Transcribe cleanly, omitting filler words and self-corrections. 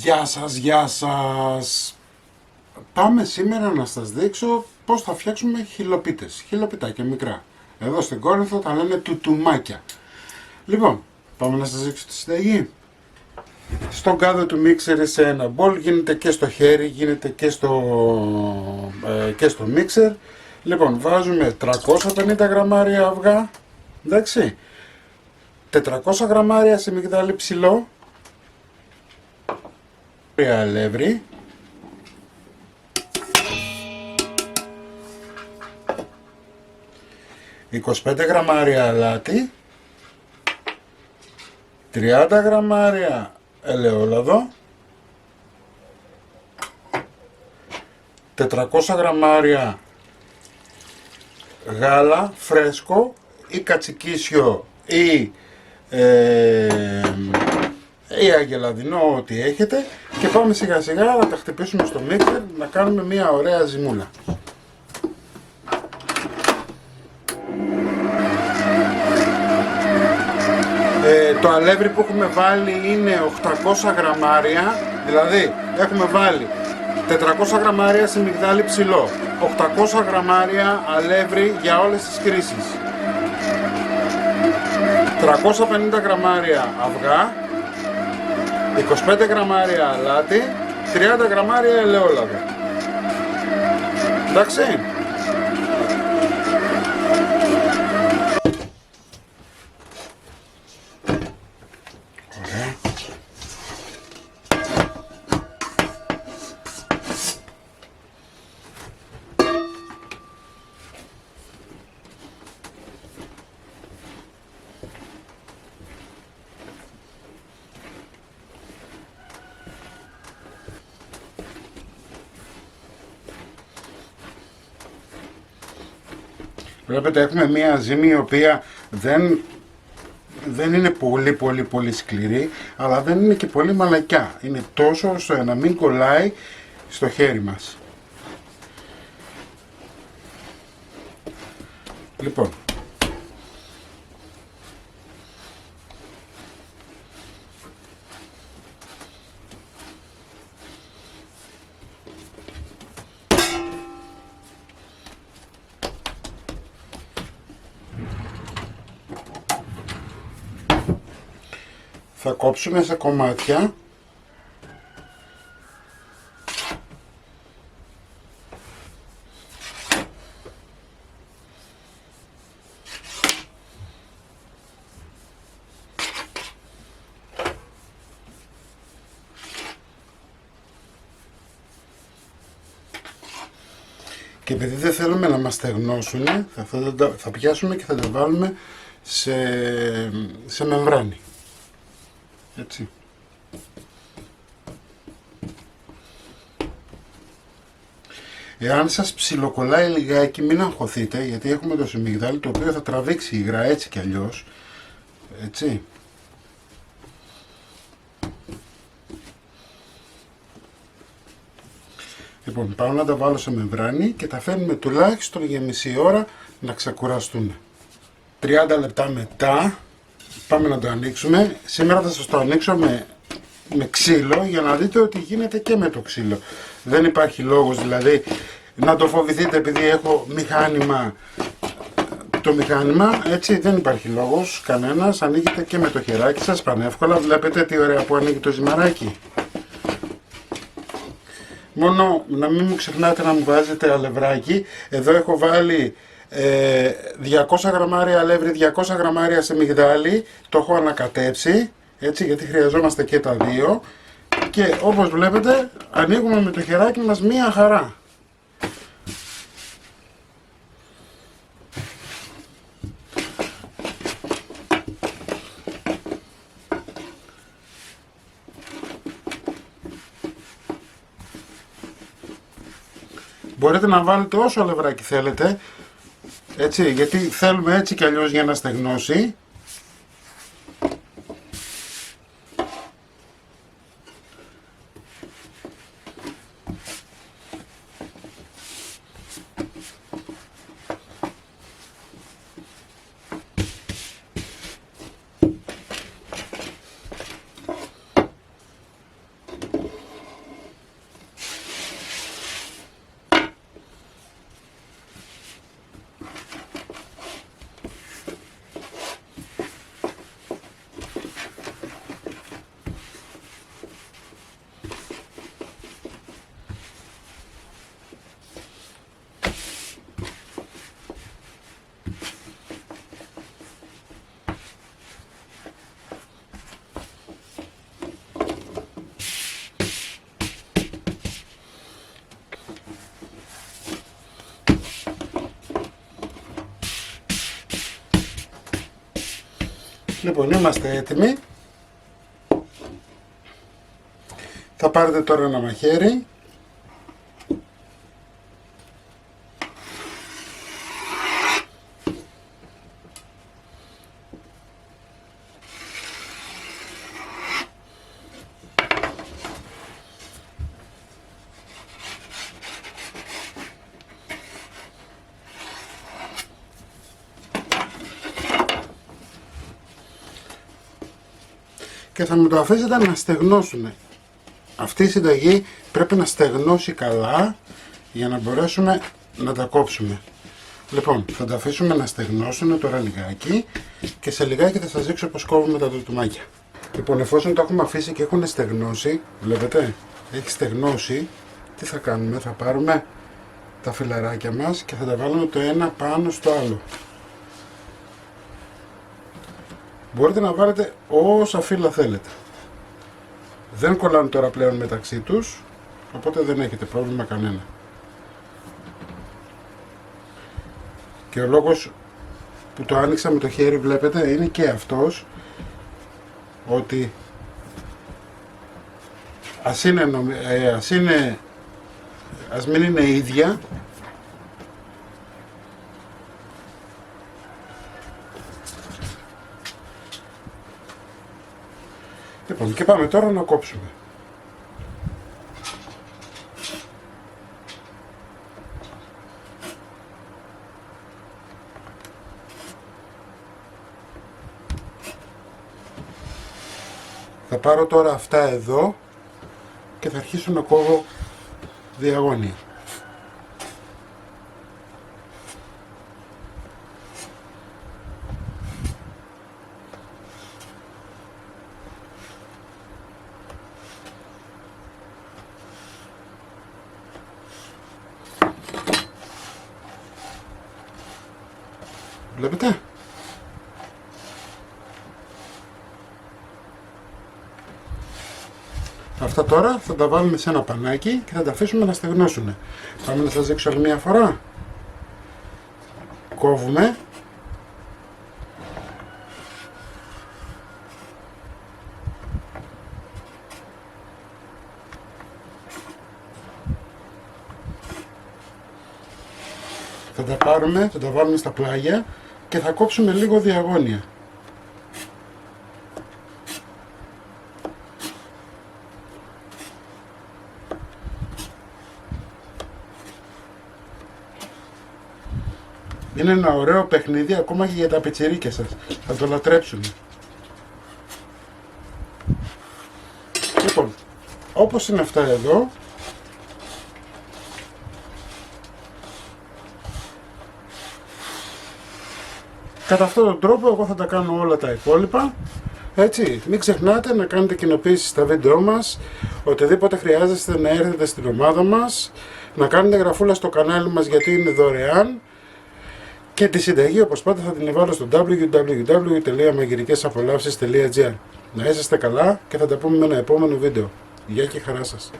Γεια σας. Πάμε σήμερα να σας δείξω πώς θα φτιάξουμε χιλοπίτες. Χιλοπιτάκια μικρά. Εδώ στην Κόρινθο τα λένε τουτουμάκια. Λοιπόν, πάμε να σας δείξω τη συνταγή. Στον κάδο του μίξερ σε ένα μπολ, γίνεται και στο χέρι, γίνεται και στο μίξερ. Λοιπόν, βάζουμε 350 γραμμάρια αυγά, εντάξει, 400 γραμμάρια σε μυγδάλι ψηλό, αλεύρι, 25 γραμμάρια αλάτι, 30 γραμμάρια ελαιόλαδο, 400 γραμμάρια γάλα φρέσκο ή κατσικίσιο ή αγελαδινό, ό,τι έχετε, και πάμε σιγά σιγά να τα χτυπήσουμε στο μίξερ να κάνουμε μια ωραία ζυμούλα. Το αλεύρι που έχουμε βάλει είναι 800 γραμμάρια, δηλαδή έχουμε βάλει 400 γραμμάρια σε μυγδάλι ψηλό, 800 γραμμάρια αλεύρι για όλες τις κρίσεις, 350 γραμμάρια αυγά, 25 γραμμάρια αλάτι, 30 γραμμάρια ελαιόλαδο. Εντάξει. Ωραία. Βλέπετε, έχουμε μία ζύμη η οποία δεν είναι πολύ σκληρή, αλλά δεν είναι και πολύ μαλακιά. Είναι τόσο ώστε να μην κολλάει στο χέρι μας. Λοιπόν, θα κόψουμε σε κομμάτια και επειδή δεν θέλουμε να μας στεγνώσουν, θα πιάσουμε και θα τα βάλουμε σε μεμβράνη. Έτσι. Εάν σας ψιλοκολλάει λιγάκι, μην αγχωθείτε, γιατί έχουμε το σιμιγδάλι το οποίο θα τραβήξει υγρά έτσι κι αλλιώς. Έτσι. Λοιπόν, πάω να τα βάλω σε μεμβράνη και τα φέρνουμε τουλάχιστον για μισή ώρα να ξεκουραστούν. 30 λεπτά μετά πάμε να το ανοίξουμε. Σήμερα θα σας το ανοίξω με ξύλο για να δείτε ότι γίνεται και με το ξύλο. Δεν υπάρχει λόγος δηλαδή να το φοβηθείτε επειδή έχω μηχάνημα. Το μηχάνημα, έτσι, δεν υπάρχει λόγος κανένας. Ανοίγετε και με το χεράκι σας πανεύκολα. Βλέπετε τι ωραία που ανοίγει το ζυμαράκι. Μόνο να μην μου ξεχνάτε να μου βάζετε αλευράκι. Εδώ έχω βάλει 200 γραμμάρια αλεύρι, 200 γραμμάρια σε μυγδάλι, το έχω ανακατέψει, έτσι, γιατί χρειαζόμαστε και τα δύο, και όπως βλέπετε ανοίγουμε με το χεράκι μας μία χαρά. Μπορείτε να βάλετε όσο αλευράκι θέλετε, έτσι, γιατί θέλουμε έτσι κι αλλιώς για να στεγνώσει. Λοιπόν, είμαστε έτοιμοι. Θα πάρετε τώρα ένα μαχαίρι. Και θα μου το αφήσετε να στεγνώσουν. Αυτή η συνταγή πρέπει να στεγνώσει καλά για να μπορέσουμε να τα κόψουμε. Λοιπόν, θα τα αφήσουμε να στεγνώσουν τώρα λιγάκι και σε λιγάκι θα σας δείξω πως κόβουμε τα τουρτουμάκια. Λοιπόν, εφόσον το έχουμε αφήσει και έχουν στεγνώσει, βλέπετε, έχει στεγνώσει, τι θα κάνουμε, θα πάρουμε τα φιλαράκια μας και θα τα βάλουμε το ένα πάνω στο άλλο. Μπορείτε να βάλετε όσα φύλλα θέλετε. Δεν κολλάνε τώρα πλέον μεταξύ τους, οπότε δεν έχετε πρόβλημα κανένα. Και ο λόγος που το άνοιξα με το χέρι, βλέπετε, είναι και αυτός, ότι ας μην είναι ίδια, λοιπόν, και πάμε τώρα να κόψουμε. Θα πάρω τώρα αυτά εδώ και θα αρχίσω να κόβω διαγώνια. Βλέπετε? Αυτά τώρα θα τα βάλουμε σε ένα πανάκι και θα τα αφήσουμε να στεγνώσουν. Πάμε να σας δείξω άλλη μια φορά. Κόβουμε. Θα τα πάρουμε, θα τα βάλουμε στα πλάγια και θα κόψουμε λίγο διαγώνια. Είναι ένα ωραίο παιχνίδι ακόμα και για τα πιτσιρίκια σας. Θα το λατρέψουν. Λοιπόν, όπως είναι αυτά εδώ, κατά αυτόν τον τρόπο εγώ θα τα κάνω όλα τα υπόλοιπα. Έτσι, μην ξεχνάτε να κάνετε κοινοποίησεις στα βίντεό μας, οτιδήποτε χρειάζεστε να έρθετε στην ομάδα μας, να κάνετε γραφούλα στο κανάλι μας γιατί είναι δωρεάν. Και τη συνταγή όπως πάντα θα την βάλω στο www.magirikesapolauσεις.gr. Να είσαστε καλά και θα τα πούμε με ένα επόμενο βίντεο. Γεια και χαρά σας.